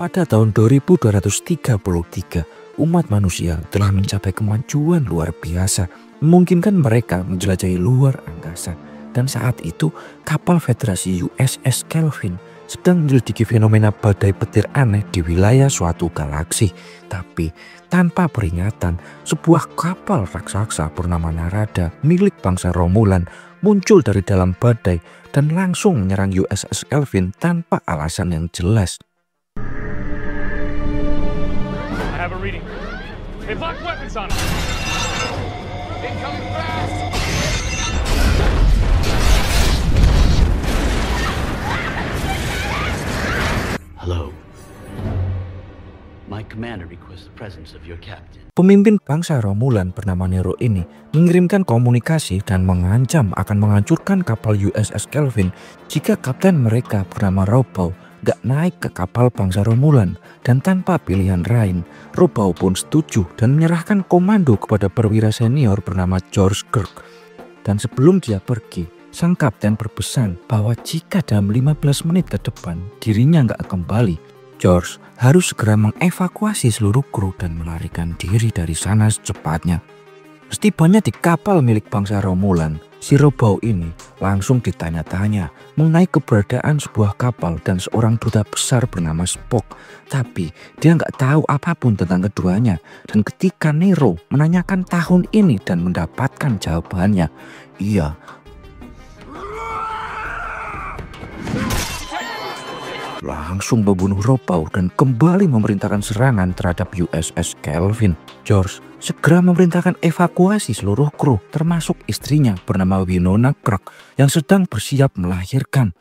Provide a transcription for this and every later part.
Pada tahun 2233, umat manusia telah mencapai kemajuan luar biasa, memungkinkan mereka menjelajahi luar angkasa. Dan saat itu, kapal Federasi USS Kelvin sedang menyelidiki fenomena badai petir aneh di wilayah suatu galaksi. Tapi tanpa peringatan, sebuah kapal raksasa bernama Narada milik bangsa Romulan muncul dari dalam badai dan langsung menyerang USS Kelvin tanpa alasan yang jelas. I have a reading. They've locked weapons on us. Incoming fast. Hello. My commander requests the presence of your captain. Pemimpin bangsa Romulan bernama Nero ini mengirimkan komunikasi dan mengancam akan menghancurkan kapal USS Kelvin jika kapten mereka bernama Robau gak naik ke kapal bangsa Romulan. Dan tanpa pilihan lain, Robau pun setuju dan menyerahkan komando kepada perwira senior bernama George Kirk. Dan sebelum dia pergi, sang kapten berpesan bahwa jika dalam 15 menit ke depan dirinya gak kembali, George harus segera mengevakuasi seluruh kru dan melarikan diri dari sana secepatnya. Setibanya di kapal milik bangsa Romulan, si Robau ini langsung ditanya-tanya mengenai keberadaan sebuah kapal dan seorang duta besar bernama Spock. Tapi dia nggak tahu apapun tentang keduanya. Dan ketika Nero menanyakan tahun ini dan mendapatkan jawabannya, ia langsung membunuh Robau dan kembali memerintahkan serangan terhadap USS Kelvin. George segera memerintahkan evakuasi seluruh kru, termasuk istrinya bernama Winona Kirk yang sedang bersiap melahirkan.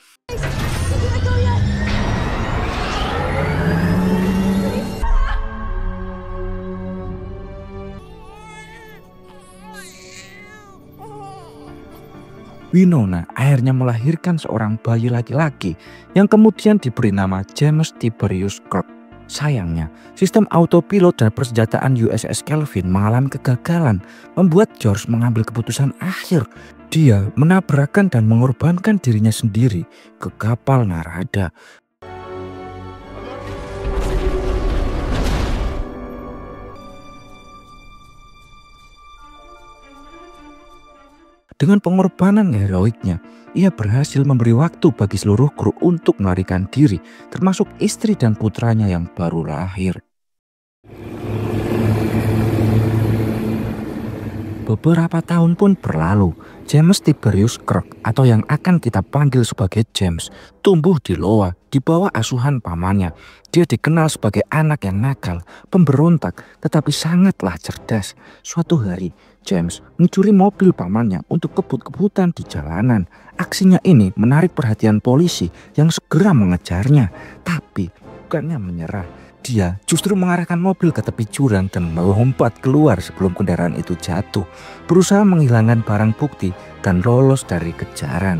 Winona akhirnya melahirkan seorang bayi laki-laki yang kemudian diberi nama James Tiberius Kirk. Sayangnya, sistem autopilot dan persenjataan USS Kelvin mengalami kegagalan, membuat George mengambil keputusan akhir. Dia menabrakkan dan mengorbankan dirinya sendiri ke kapal Narada. Dengan pengorbanan heroiknya, ia berhasil memberi waktu bagi seluruh kru untuk melarikan diri, termasuk istri dan putranya yang baru lahir. Beberapa tahun pun berlalu. James Tiberius Kirk, atau yang akan kita panggil sebagai James, tumbuh di Iowa di bawah asuhan pamannya. Dia dikenal sebagai anak yang nakal, pemberontak, tetapi sangatlah cerdas. Suatu hari, James mencuri mobil pamannya untuk kebut-kebutan di jalanan. Aksinya ini menarik perhatian polisi yang segera mengejarnya. Tapi bukannya menyerah, dia justru mengarahkan mobil ke tepi jurang dan melompat keluar sebelum kendaraan itu jatuh, berusaha menghilangkan barang bukti dan lolos dari kejaran.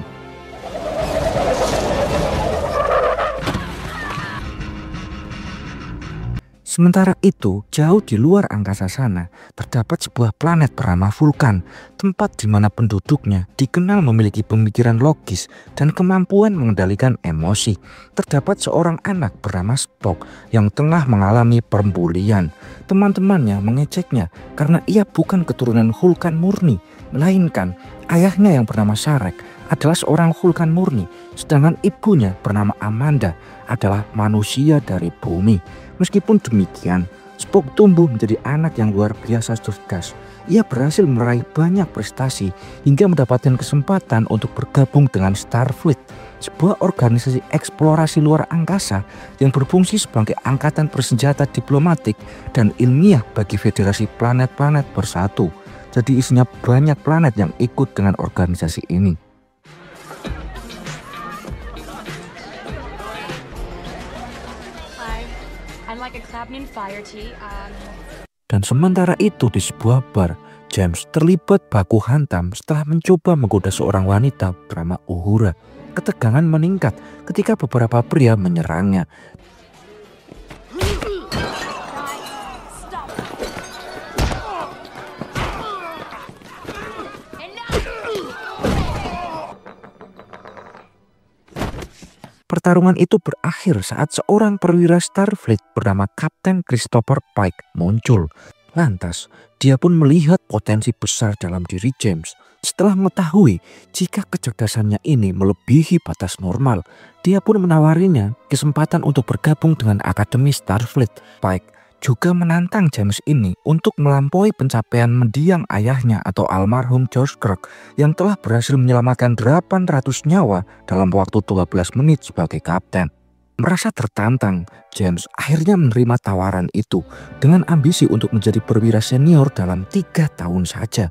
Sementara itu, jauh di luar angkasa sana, terdapat sebuah planet bernama Vulkan, tempat di mana penduduknya dikenal memiliki pemikiran logis dan kemampuan mengendalikan emosi. Terdapat seorang anak bernama Spock yang tengah mengalami pembulian. Teman-temannya mengejeknya karena ia bukan keturunan Vulkan murni, melainkan ayahnya yang bernama Sarek adalah seorang Vulkan murni, sedangkan ibunya bernama Amanda adalah manusia dari bumi. Meskipun demikian, Spock tumbuh menjadi anak yang luar biasa cerdas. Ia berhasil meraih banyak prestasi hingga mendapatkan kesempatan untuk bergabung dengan Starfleet, sebuah organisasi eksplorasi luar angkasa yang berfungsi sebagai angkatan bersenjata diplomatik dan ilmiah bagi Federasi Planet-Planet Bersatu. Jadi isinya banyak planet yang ikut dengan organisasi ini. Dan sementara itu di sebuah bar, James terlibat baku hantam setelah mencoba menggoda seorang wanita bernama Uhura. Ketegangan meningkat ketika beberapa pria menyerangnya. Pertarungan itu berakhir saat seorang perwira Starfleet bernama Kapten Christopher Pike muncul. Lantas, dia pun melihat potensi besar dalam diri James. Setelah mengetahui jika kecerdasannya ini melebihi batas normal, dia pun menawarinya kesempatan untuk bergabung dengan Akademi Starfleet. Pike juga menantang James ini untuk melampaui pencapaian mendiang ayahnya atau almarhum George Kirk yang telah berhasil menyelamatkan 800 nyawa dalam waktu 12 menit sebagai kapten. Merasa tertantang, James akhirnya menerima tawaran itu dengan ambisi untuk menjadi perwira senior dalam 3 tahun saja.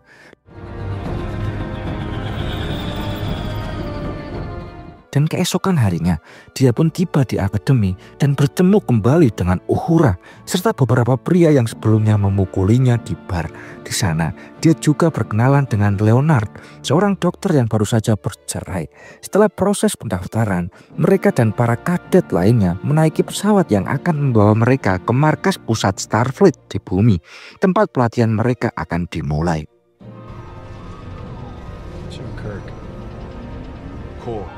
Dan keesokan harinya, dia pun tiba di akademi dan bertemu kembali dengan Uhura serta beberapa pria yang sebelumnya memukulinya di bar. Di sana, dia juga berkenalan dengan Leonard, seorang dokter yang baru saja bercerai. Setelah proses pendaftaran, mereka dan para kadet lainnya menaiki pesawat yang akan membawa mereka ke markas pusat Starfleet di bumi. Tempat pelatihan mereka akan dimulai. Jim Kirk. Cool.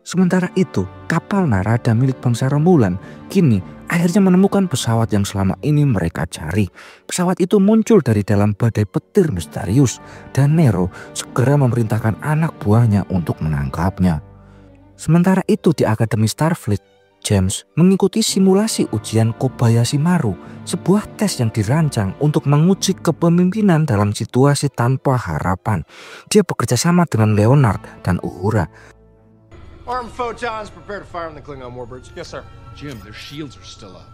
Sementara itu, kapal Narada milik bangsa Romulan kini akhirnya menemukan pesawat yang selama ini mereka cari. Pesawat itu muncul dari dalam badai petir misterius dan Nero segera memerintahkan anak buahnya untuk menangkapnya. Sementara itu di Akademi Starfleet, James mengikuti simulasi ujian Kobayashi Maru, sebuah tes yang dirancang untuk menguji kepemimpinan dalam situasi tanpa harapan. Dia bekerja sama dengan Leonard dan Uhura. Armed photons, prepare to fire on the Klingon warbirds. Yes, sir. Jim, their shields are still up.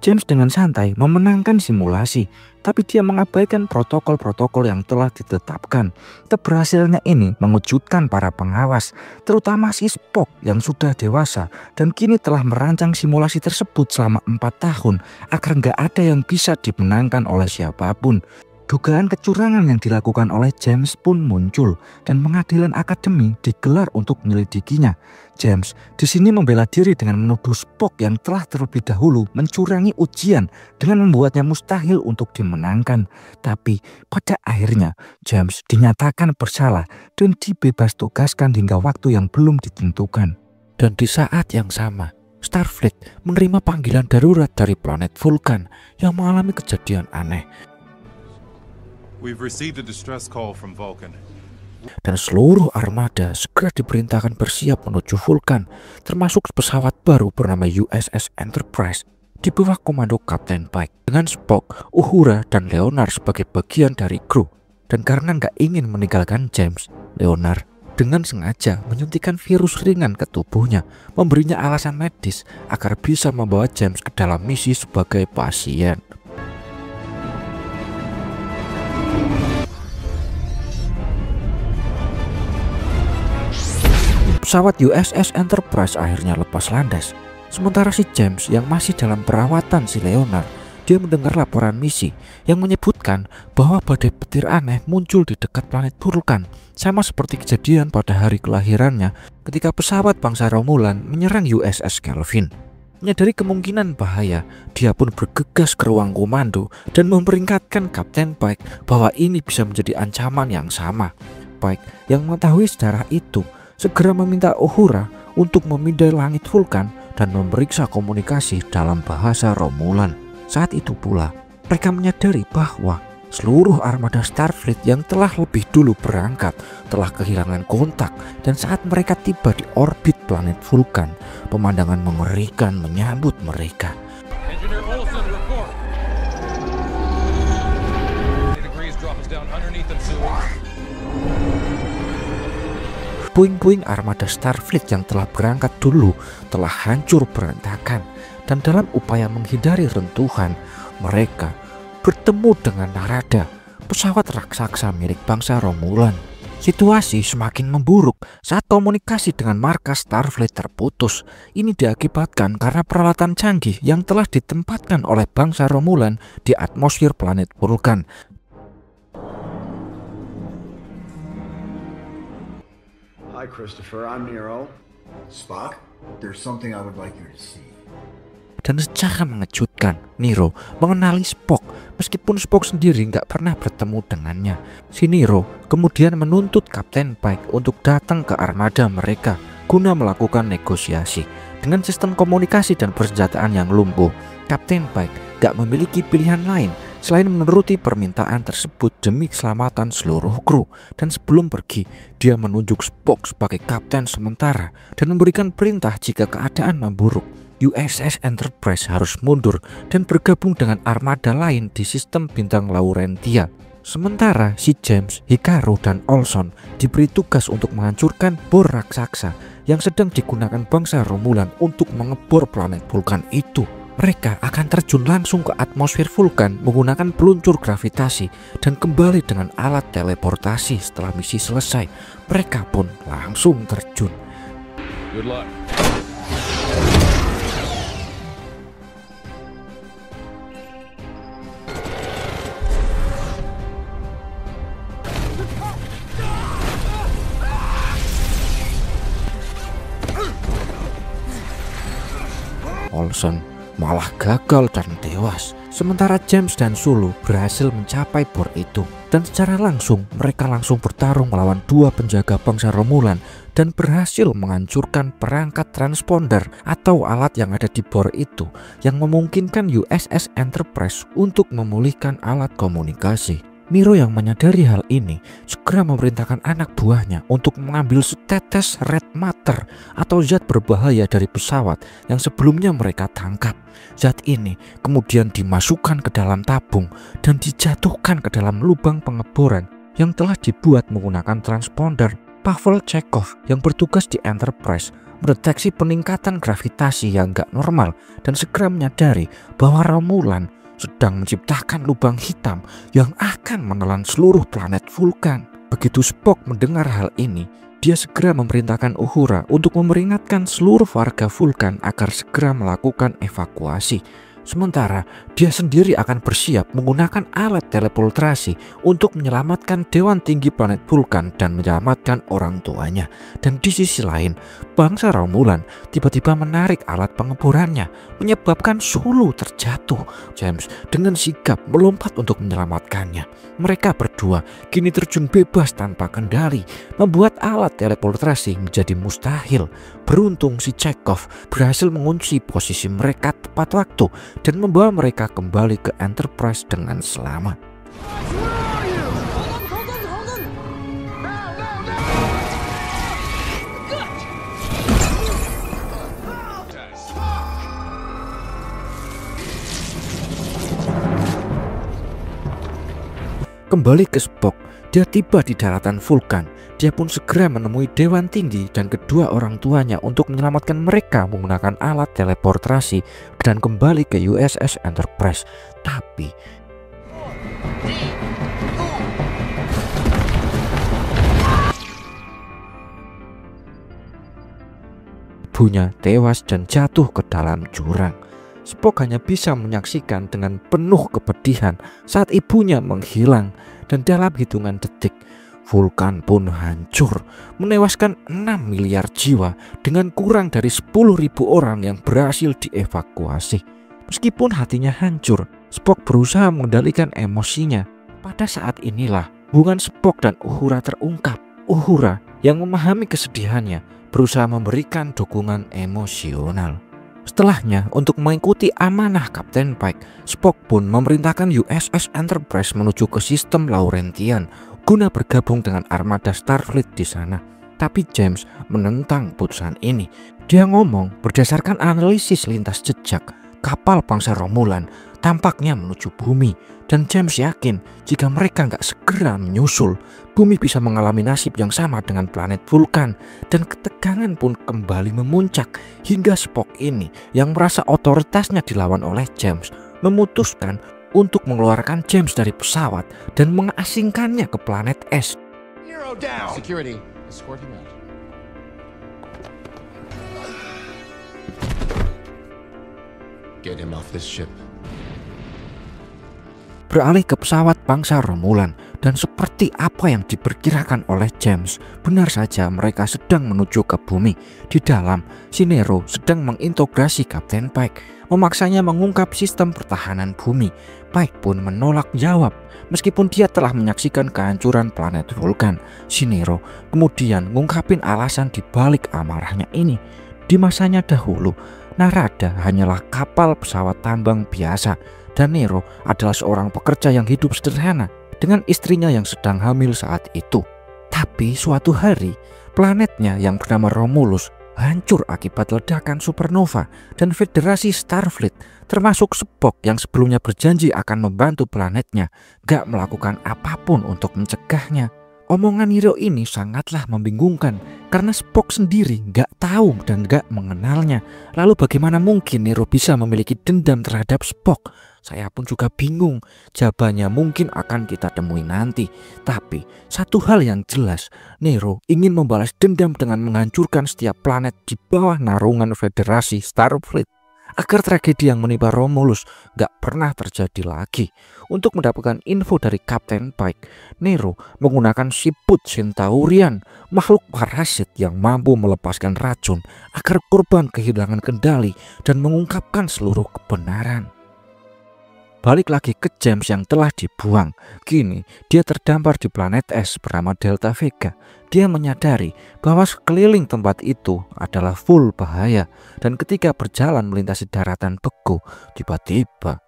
James dengan santai memenangkan simulasi, tapi dia mengabaikan protokol-protokol yang telah ditetapkan. Keberhasilannya ini mengejutkan para pengawas, terutama si Spock yang sudah dewasa dan kini telah merancang simulasi tersebut selama 4 tahun agar nggak ada yang bisa dimenangkan oleh siapapun. Dugaan kecurangan yang dilakukan oleh James pun muncul dan pengadilan akademi digelar untuk menyelidikinya. James di sini membela diri dengan menuduh Spock yang telah terlebih dahulu mencurangi ujian dengan membuatnya mustahil untuk dimenangkan. Tapi pada akhirnya James dinyatakan bersalah dan dibebas tugaskan hingga waktu yang belum ditentukan. Dan di saat yang sama, Starfleet menerima panggilan darurat dari planet Vulcan yang mengalami kejadian aneh. We've received a distress call from Vulcan. Dan seluruh armada segera diperintahkan bersiap menuju Vulcan, termasuk pesawat baru bernama USS Enterprise di bawah komando Kapten Pike dengan Spock, Uhura, dan Leonard sebagai bagian dari kru. Dan karena nggak ingin meninggalkan James, Leonard dengan sengaja menyuntikkan virus ringan ke tubuhnya, memberinya alasan medis agar bisa membawa James ke dalam misi sebagai pasien. Pesawat USS Enterprise akhirnya lepas landas. Sementara si James yang masih dalam perawatan si Leonard, dia mendengar laporan misi yang menyebutkan bahwa badai petir aneh muncul di dekat planet Vulcan, sama seperti kejadian pada hari kelahirannya ketika pesawat bangsa Romulan menyerang USS Kelvin. Menyadari kemungkinan bahaya, dia pun bergegas ke ruang komando dan memperingatkan Kapten Pike bahwa ini bisa menjadi ancaman yang sama. Pike yang mengetahui sejarah itu segera meminta Uhura untuk memindai langit Vulcan dan memeriksa komunikasi dalam bahasa Romulan. Saat itu pula, mereka menyadari bahwa seluruh armada Starfleet yang telah lebih dulu berangkat telah kehilangan kontak, dan saat mereka tiba di orbit planet Vulcan, pemandangan mengerikan menyambut mereka. Engineer Olsen, report. 80 degrees, drop us down underneath the sewers. Puing-puing armada Starfleet yang telah berangkat dulu telah hancur berantakan, dan dalam upaya menghindari rentuhan, mereka bertemu dengan Narada, pesawat raksasa milik bangsa Romulan. Situasi semakin memburuk saat komunikasi dengan markas Starfleet terputus. Ini diakibatkan karena peralatan canggih yang telah ditempatkan oleh bangsa Romulan di atmosfer planet Vulcan. Hi, Christopher. I'm Nero. Spock, there's something I would like you to see. Dan secara mengejutkan, Nero mengenali Spock meskipun Spock sendiri nggak pernah bertemu dengannya. Si Nero kemudian menuntut Kapten Pike untuk datang ke armada mereka guna melakukan negosiasi. Dengan sistem komunikasi dan persenjataan yang lumpuh, Kapten Pike gak memiliki pilihan lain selain menuruti permintaan tersebut demi keselamatan seluruh kru. Dan sebelum pergi, dia menunjuk Spock sebagai kapten sementara dan memberikan perintah jika keadaan memburuk, USS Enterprise harus mundur dan bergabung dengan armada lain di sistem bintang Laurentia. Sementara si James, Hikaru, dan Olson diberi tugas untuk menghancurkan bor raksasa yang sedang digunakan bangsa Romulan untuk mengebor planet Vulkan itu. Mereka akan terjun langsung ke atmosfer Vulkan menggunakan peluncur gravitasi dan kembali dengan alat teleportasi setelah misi selesai. Mereka pun langsung terjun. Good luck. Olson malah gagal dan tewas, sementara James dan Sulu berhasil mencapai bor itu. Dan secara langsung mereka langsung bertarung melawan dua penjaga bangsa Romulan dan berhasil menghancurkan perangkat transponder atau alat yang ada di bor itu yang memungkinkan USS Enterprise untuk memulihkan alat komunikasi. Nero yang menyadari hal ini segera memerintahkan anak buahnya untuk mengambil setetes red matter atau zat berbahaya dari pesawat yang sebelumnya mereka tangkap. Zat ini kemudian dimasukkan ke dalam tabung dan dijatuhkan ke dalam lubang pengeboran yang telah dibuat menggunakan transponder. Pavel Chekhov yang bertugas di Enterprise mendeteksi peningkatan gravitasi yang gak normal dan segera menyadari bahwa Romulan sedang menciptakan lubang hitam yang akan menelan seluruh planet Vulkan. Begitu Spock mendengar hal ini, dia segera memerintahkan Uhura untuk memperingatkan seluruh warga Vulkan agar segera melakukan evakuasi. Sementara dia sendiri akan bersiap menggunakan alat teleportasi untuk menyelamatkan Dewan Tinggi planet Vulkan dan menyelamatkan orang tuanya. Dan di sisi lain, bangsa Romulan tiba-tiba menarik alat pengeborannya, menyebabkan Sulu terjatuh. James dengan sigap melompat untuk menyelamatkannya. Mereka berdua kini terjun bebas tanpa kendali, membuat alat teleportasi menjadi mustahil. Beruntung si Chekhov berhasil mengunci posisi mereka tepat waktu dan membawa mereka kembali ke Enterprise dengan selamat. Kembali ke Spock, dia tiba di daratan Vulkan. Dia pun segera menemui Dewan Tinggi dan kedua orang tuanya untuk menyelamatkan mereka menggunakan alat teleportasi dan kembali ke USS Enterprise. Tapi ibunya tewas dan jatuh ke dalam jurang. Spock hanya bisa menyaksikan dengan penuh kepedihan saat ibunya menghilang, dan dalam hitungan detik Vulkan pun hancur, menewaskan 6 miliar jiwa dengan kurang dari 10.000 orang yang berhasil dievakuasi. Meskipun hatinya hancur, Spock berusaha mengendalikan emosinya. Pada saat inilah hubungan Spock dan Uhura terungkap. Uhura yang memahami kesedihannya berusaha memberikan dukungan emosional. Setelahnya, untuk mengikuti amanah Kapten Pike, Spock pun memerintahkan USS Enterprise menuju ke sistem Laurentian guna bergabung dengan armada Starfleet di sana. Tapi James menentang putusan ini. Dia ngomong berdasarkan analisis lintas jejak, kapal bangsa Romulan tampaknya menuju bumi, dan James yakin jika mereka nggak segera menyusul, bumi bisa mengalami nasib yang sama dengan planet Vulkan. Dan ketegangan pun kembali memuncak hingga Spock ini yang merasa otoritasnya dilawan oleh James memutuskan untuk mengeluarkan James dari pesawat dan mengasingkannya ke planet es. Nero down! Security, escort him out. Get him off this ship. Beralih ke pesawat bangsa Romulan, dan seperti apa yang diperkirakan oleh James, benar saja mereka sedang menuju ke bumi. Di dalam, si Nero sedang mengintegrasi Kapten Pike, memaksanya mengungkap sistem pertahanan bumi. Pike pun menolak jawab. Meskipun dia telah menyaksikan kehancuran planet Vulcan, si Nero kemudian ngungkapin alasan dibalik amarahnya ini. Di masanya dahulu, Narada hanyalah kapal pesawat tambang biasa, dan Nero adalah seorang pekerja yang hidup sederhana dengan istrinya yang sedang hamil saat itu. Tapi suatu hari, planetnya yang bernama Romulus hancur akibat ledakan supernova, dan Federasi Starfleet termasuk Spock yang sebelumnya berjanji akan membantu planetnya gak melakukan apapun untuk mencegahnya. Omongan Nero ini sangatlah membingungkan karena Spock sendiri gak tahu dan gak mengenalnya. Lalu bagaimana mungkin Nero bisa memiliki dendam terhadap Spock? Saya pun juga bingung. Jawabannya mungkin akan kita temui nanti. Tapi satu hal yang jelas, Nero ingin membalas dendam dengan menghancurkan setiap planet di bawah naungan Federasi Starfleet, agar tragedi yang menimpa Romulus gak pernah terjadi lagi. Untuk mendapatkan info dari Kapten Pike, Nero menggunakan siput Centaurian, makhluk parasit yang mampu melepaskan racun agar korban kehilangan kendali dan mengungkapkan seluruh kebenaran. Balik lagi ke James yang telah dibuang. Kini dia terdampar di planet es bernama Delta Vega. Dia menyadari bahwa sekeliling tempat itu adalah full bahaya, dan ketika berjalan melintasi daratan beku, tiba-tiba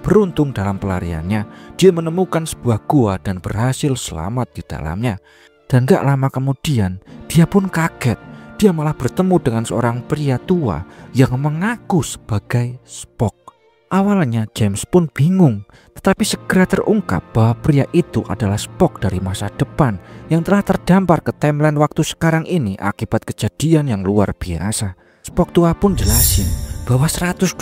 beruntung dalam pelariannya, dia menemukan sebuah gua dan berhasil selamat di dalamnya. Dan gak lama kemudian, dia pun kaget. Dia malah bertemu dengan seorang pria tua yang mengaku sebagai Spock. Awalnya James pun bingung, tetapi segera terungkap bahwa pria itu adalah Spock dari masa depan yang telah terdampar ke timeline waktu sekarang ini akibat kejadian yang luar biasa. Spock tua pun jelasin bahwa 129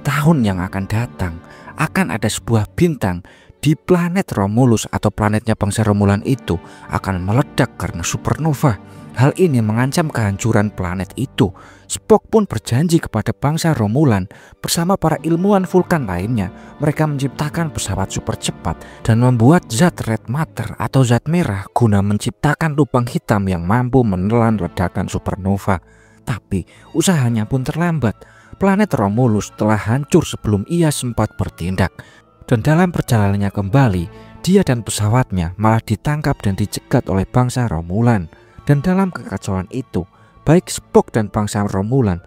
tahun yang akan datang akan ada sebuah bintang di planet Romulus atau planetnya bangsa Romulan itu akan meledak karena supernova. Hal ini mengancam kehancuran planet itu. Spock pun berjanji kepada bangsa Romulan bersama para ilmuwan Vulcan lainnya. Mereka menciptakan pesawat super cepat dan membuat zat red matter atau zat merah guna menciptakan lubang hitam yang mampu menelan ledakan supernova. Tapi usahanya pun terlambat. Planet Romulus telah hancur sebelum ia sempat bertindak. Dan dalam perjalanannya kembali, dia dan pesawatnya malah ditangkap dan dicegat oleh bangsa Romulan. Dan dalam kekacauan itu, baik Spock dan bangsa Romulan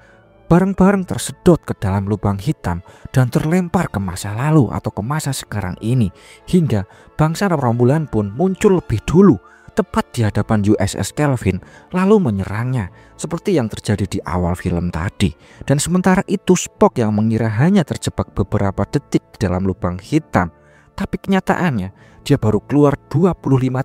bareng-bareng tersedot ke dalam lubang hitam dan terlempar ke masa lalu atau ke masa sekarang ini. Hingga bangsa Romulan pun muncul lebih dulu, tepat di hadapan USS Kelvin, lalu menyerangnya seperti yang terjadi di awal film tadi. Dan sementara itu Spock yang mengira hanya terjebak beberapa detik di dalam lubang hitam, tapi kenyataannya dia baru keluar 25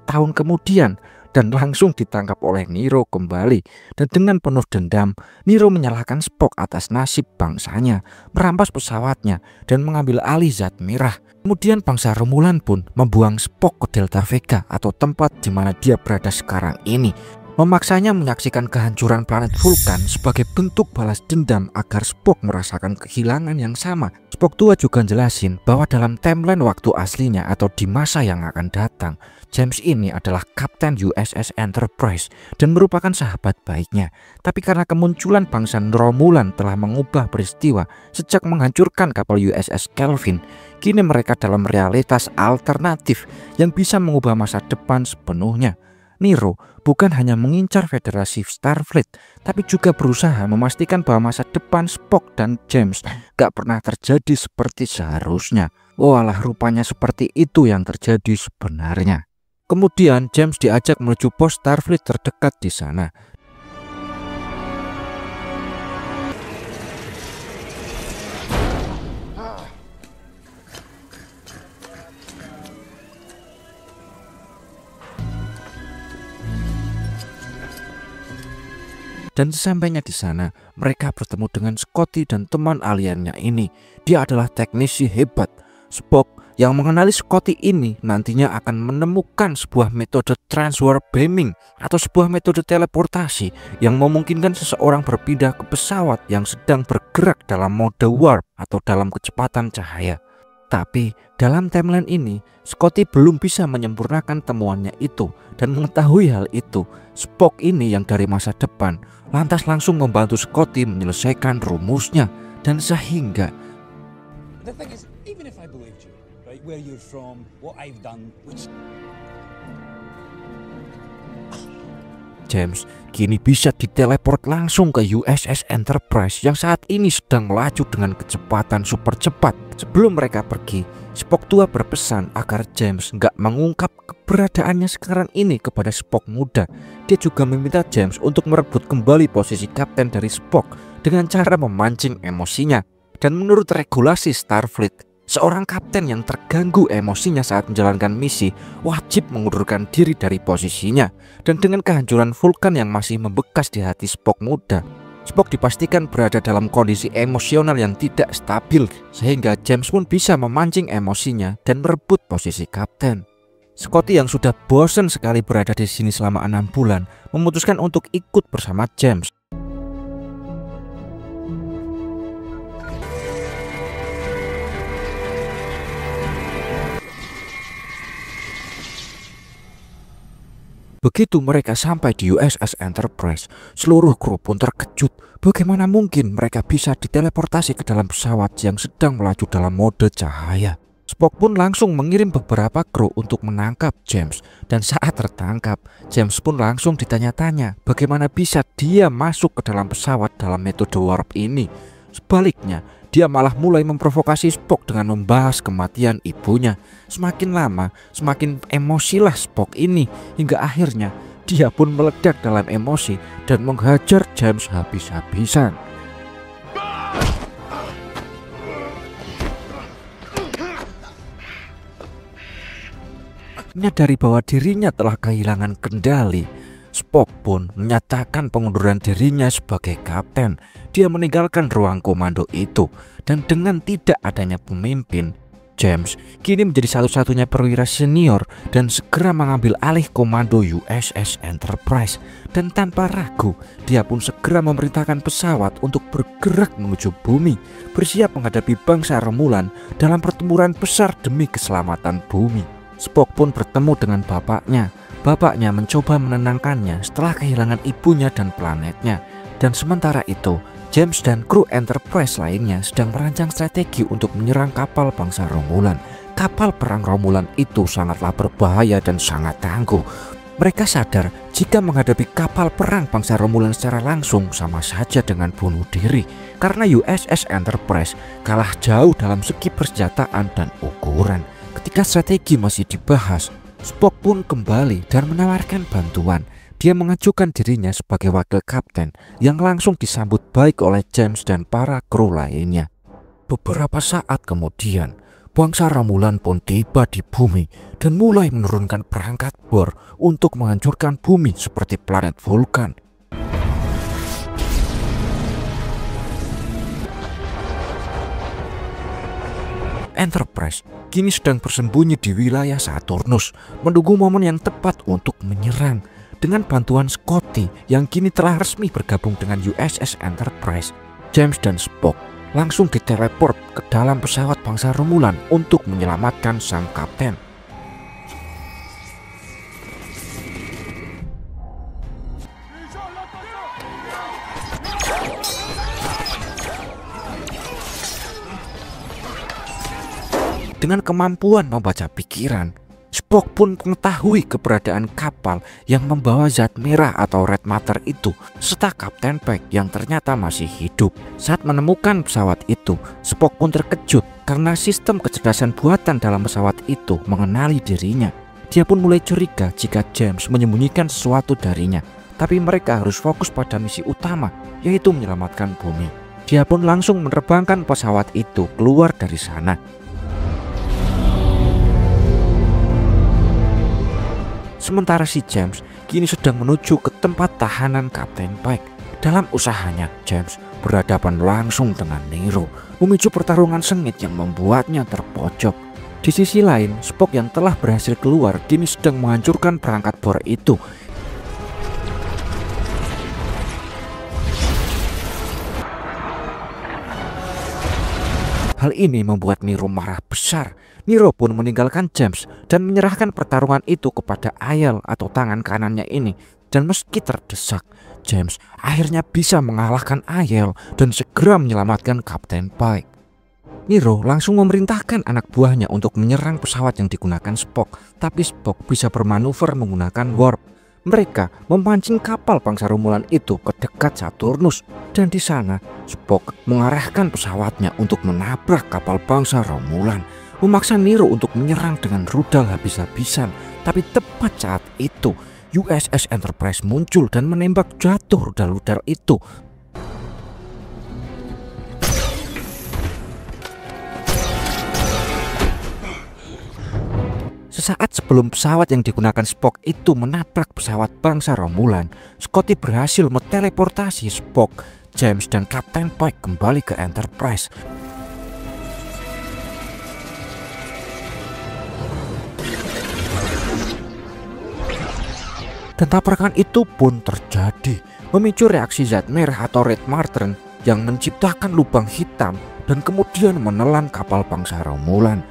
tahun kemudian dan langsung ditangkap oleh Nero kembali. Dan dengan penuh dendam, Nero menyalahkan Spock atas nasib bangsanya, merampas pesawatnya dan mengambil alih zat merah. Kemudian bangsa Romulan pun membuang Spock ke Delta Vega atau tempat di mana dia berada sekarang ini, memaksanya menyaksikan kehancuran planet Vulcan sebagai bentuk balas dendam agar Spock merasakan kehilangan yang sama. Spock tua juga jelasin bahwa dalam timeline waktu aslinya atau di masa yang akan datang, James ini adalah Kapten USS Enterprise dan merupakan sahabat baiknya. Tapi karena kemunculan bangsa Romulan telah mengubah peristiwa sejak menghancurkan kapal USS Kelvin, kini mereka dalam realitas alternatif yang bisa mengubah masa depan sepenuhnya. Nero bukan hanya mengincar Federasi Starfleet, tapi juga berusaha memastikan bahwa masa depan Spock dan James gak pernah terjadi seperti seharusnya. Walah, rupanya seperti itu yang terjadi sebenarnya. Kemudian James diajak menuju pos Starfleet terdekat di sana. Dan sesampainya di sana, mereka bertemu dengan Scotty dan teman aliennya ini. Dia adalah teknisi hebat. Spock yang mengenali Scotty ini nantinya akan menemukan sebuah metode transwarp beaming atau sebuah metode teleportasi yang memungkinkan seseorang berpindah ke pesawat yang sedang bergerak dalam mode warp atau dalam kecepatan cahaya. Tapi dalam timeline ini Scotty belum bisa menyempurnakan temuannya itu, dan mengetahui hal itu Spock ini yang dari masa depan lantas langsung membantu Scotty menyelesaikan rumusnya. Dan sehingga The thing is, even if I believed you, right, where you're from, what I've done, which James kini bisa diteleport langsung ke USS Enterprise yang saat ini sedang melaju dengan kecepatan super cepat. Sebelum mereka pergi, Spock tua berpesan agar James nggak mengungkap keberadaannya sekarang ini kepada Spock muda. Dia juga meminta James untuk merebut kembali posisi kapten dari Spock dengan cara memancing emosinya. Dan menurut regulasi Starfleet, seorang kapten yang terganggu emosinya saat menjalankan misi wajib mengundurkan diri dari posisinya. Dan dengan kehancuran Vulkan yang masih membekas di hati Spock muda, Spock dipastikan berada dalam kondisi emosional yang tidak stabil, sehingga James pun bisa memancing emosinya dan merebut posisi kapten. Scotty yang sudah bosan sekali berada di sini selama 6 bulan memutuskan untuk ikut bersama James. Begitu mereka sampai di USS Enterprise, seluruh kru pun terkejut. Bagaimana mungkin mereka bisa diteleportasi ke dalam pesawat yang sedang melaju dalam mode cahaya? Spock pun langsung mengirim beberapa kru untuk menangkap James. Dan saat tertangkap, James pun langsung ditanya-tanya bagaimana bisa dia masuk ke dalam pesawat dalam metode warp ini. Sebaliknya, dia malah mulai memprovokasi Spock dengan membahas kematian ibunya. Semakin lama, semakin emosilah Spock ini, hingga akhirnya dia pun meledak dalam emosi dan menghajar James habis-habisan. Menyadari bahwa dirinya telah kehilangan kendali, Spock pun menyatakan pengunduran dirinya sebagai kapten. Dia meninggalkan ruang komando itu, dan dengan tidak adanya pemimpin, James kini menjadi satu-satunya perwira senior dan segera mengambil alih komando USS Enterprise. Dan tanpa ragu, dia pun segera memerintahkan pesawat untuk bergerak menuju bumi, bersiap menghadapi bangsa Romulan dalam pertempuran besar demi keselamatan bumi. Spock pun bertemu dengan bapaknya. Bapaknya mencoba menenangkannya setelah kehilangan ibunya dan planetnya. Dan sementara itu, James dan kru Enterprise lainnya sedang merancang strategi untuk menyerang kapal bangsa Romulan. Kapal perang Romulan itu sangatlah berbahaya dan sangat tangguh. Mereka sadar jika menghadapi kapal perang bangsa Romulan secara langsung sama saja dengan bunuh diri, karena USS Enterprise kalah jauh dalam segi persenjataan dan ukuran. Ketika strategi masih dibahas, Spock pun kembali dan menawarkan bantuan. Dia mengajukan dirinya sebagai wakil kapten yang langsung disambut baik oleh James dan para kru lainnya. Beberapa saat kemudian, bangsa Romulan pun tiba di bumi dan mulai menurunkan perangkat bor untuk menghancurkan bumi seperti planet Vulkan. Enterprise kini sedang bersembunyi di wilayah Saturnus, menunggu momen yang tepat untuk menyerang. Dengan bantuan Scotty yang kini telah resmi bergabung dengan USS Enterprise, James dan Spock langsung diteleport ke dalam pesawat bangsa Romulan untuk menyelamatkan sang kapten. Dengan kemampuan membaca pikiran, Spock pun mengetahui keberadaan kapal yang membawa zat merah atau red matter itu, serta Kapten Pike yang ternyata masih hidup. Saat menemukan pesawat itu, Spock pun terkejut karena sistem kecerdasan buatan dalam pesawat itu mengenali dirinya. Dia pun mulai curiga jika James menyembunyikan sesuatu darinya, tapi mereka harus fokus pada misi utama, yaitu menyelamatkan bumi. Dia pun langsung menerbangkan pesawat itu keluar dari sana. Sementara si James kini sedang menuju ke tempat tahanan Kapten Pike. Dalam usahanya, James berhadapan langsung dengan Nero, memicu pertarungan sengit yang membuatnya terpojok. Di sisi lain, Spock yang telah berhasil keluar kini sedang menghancurkan perangkat bor itu. Hal ini membuat Nero marah besar. Nero pun meninggalkan James dan menyerahkan pertarungan itu kepada Ayel atau tangan kanannya ini. Dan meski terdesak, James akhirnya bisa mengalahkan Ayel dan segera menyelamatkan Kapten Pike. Nero langsung memerintahkan anak buahnya untuk menyerang pesawat yang digunakan Spock, tapi Spock bisa bermanuver menggunakan warp. Mereka memancing kapal bangsa Romulan itu ke dekat Saturnus, dan di sana Spock mengarahkan pesawatnya untuk menabrak kapal bangsa Romulan, memaksa Nero untuk menyerang dengan rudal habis-habisan. Tapi tepat saat itu USS Enterprise muncul dan menembak jatuh rudal-rudal itu. Sesaat sebelum pesawat yang digunakan Spock itu menabrak pesawat bangsa Romulan, Scotty berhasil meteleportasi Spock, James, dan Kapten Pike kembali ke Enterprise. Dan tabrakan itu pun terjadi, memicu reaksi zat merah atau red martern yang menciptakan lubang hitam dan kemudian menelan kapal bangsa Romulan.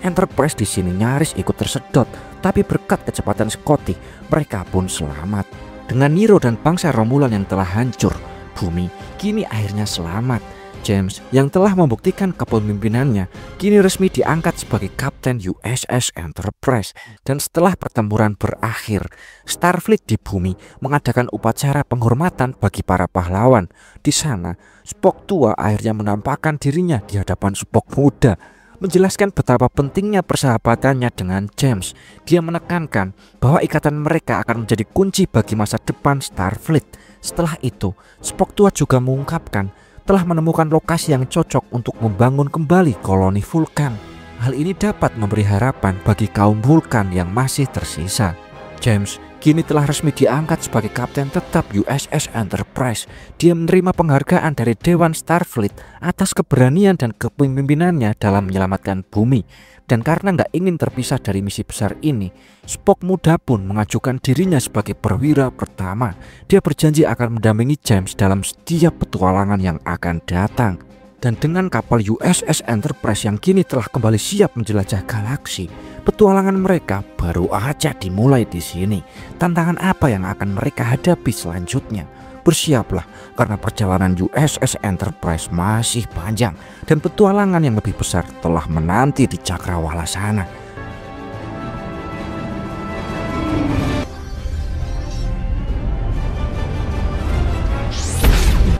Enterprise di sini nyaris ikut tersedot, tapi berkat kecepatan Scotty, mereka pun selamat. Dengan Nero dan bangsa Romulan yang telah hancur, bumi kini akhirnya selamat. James yang telah membuktikan kepemimpinannya kini resmi diangkat sebagai Kapten USS Enterprise. Dan setelah pertempuran berakhir, Starfleet di bumi mengadakan upacara penghormatan bagi para pahlawan. Di sana, Spock tua akhirnya menampakkan dirinya di hadapan Spock muda, menjelaskan betapa pentingnya persahabatannya dengan James. Dia menekankan bahwa ikatan mereka akan menjadi kunci bagi masa depan Starfleet. Setelah itu, Spock tua juga mengungkapkan telah menemukan lokasi yang cocok untuk membangun kembali koloni Vulkan. Hal ini dapat memberi harapan bagi kaum Vulkan yang masih tersisa. James kini telah resmi diangkat sebagai kapten tetap USS Enterprise. Dia menerima penghargaan dari Dewan Starfleet atas keberanian dan kepemimpinannya dalam menyelamatkan bumi. Dan karena nggak ingin terpisah dari misi besar ini, Spock muda pun mengajukan dirinya sebagai perwira pertama. Dia berjanji akan mendampingi James dalam setiap petualangan yang akan datang. Dan dengan kapal USS Enterprise yang kini telah kembali siap menjelajah galaksi, petualangan mereka baru aja dimulai di sini. Tantangan apa yang akan mereka hadapi selanjutnya? Bersiaplah, karena perjalanan USS Enterprise masih panjang dan petualangan yang lebih besar telah menanti di Cakrawala sana.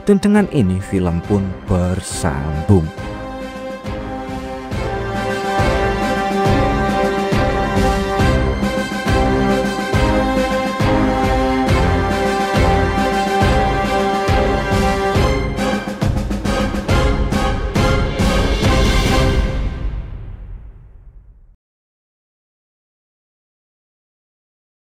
Dan dengan ini film pun bersambung.